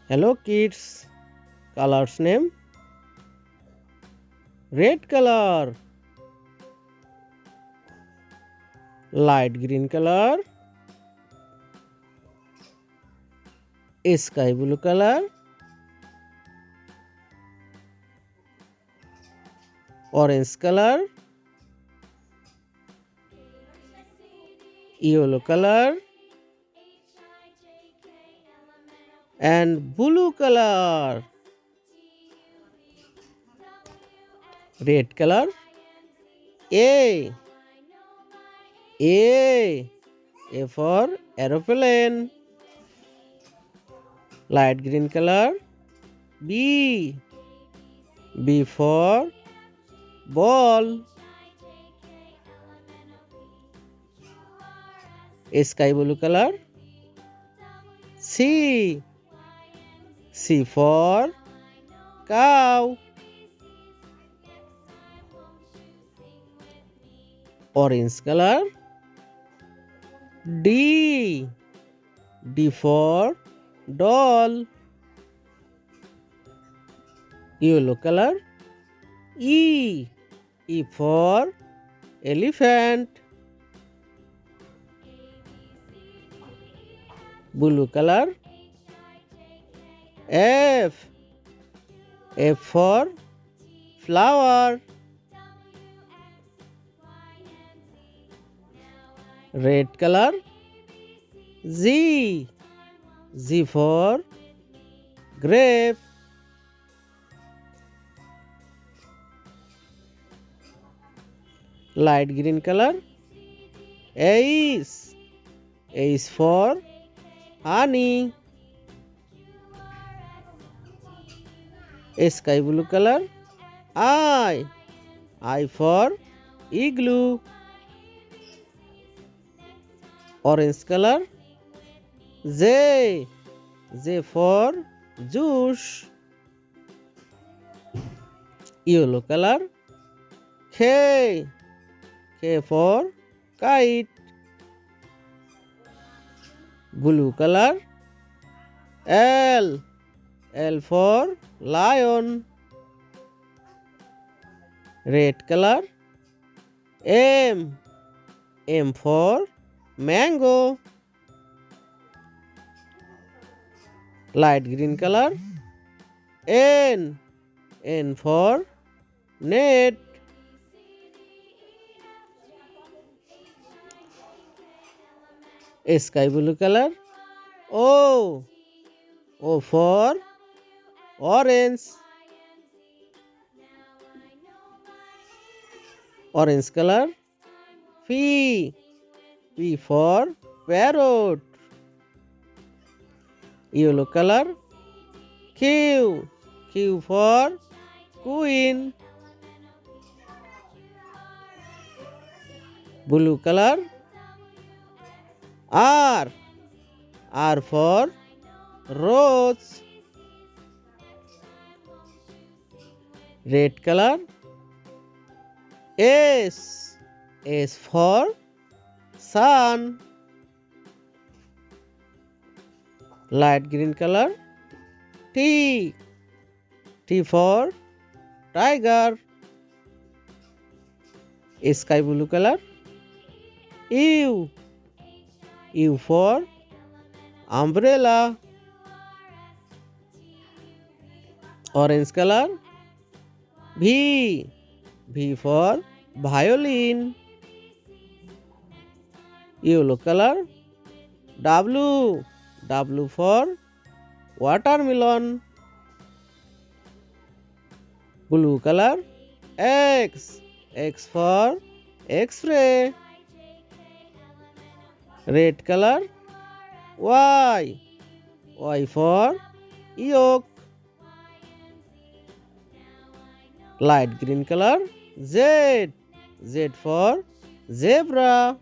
Hello kids. Colors name red color, light green color, sky blue color, orange color, yellow color, and blue color. Red color A. A. A for aeroplane. Light green color B. B for ball. Sky blue color C. C for cow. Orange color D. D for doll. Yellow color E. E for elephant. Blue color F. F for flower. Red color Z. Z for grape. Light green color Ace. Ace for honey. Sky blue color I. I for igloo. Orange color J. J for juice. Yellow color K. K for kite. Blue color L. L for lion. Red color M. M for mango. Light green color N. N for net. Sky blue color O. O for orange. Orange color P. P for parrot. Yellow color Q. Q for queen. Blue color R. R for rose. Red color S. S for sun. Light green color T. T for tiger. Sky blue color U. U for umbrella. Orange color V. V for violin. Yellow color W. W for watermelon. Blue color X. X for X-ray. Red color Y. Y for yolk. Light green color Z. Z for zebra.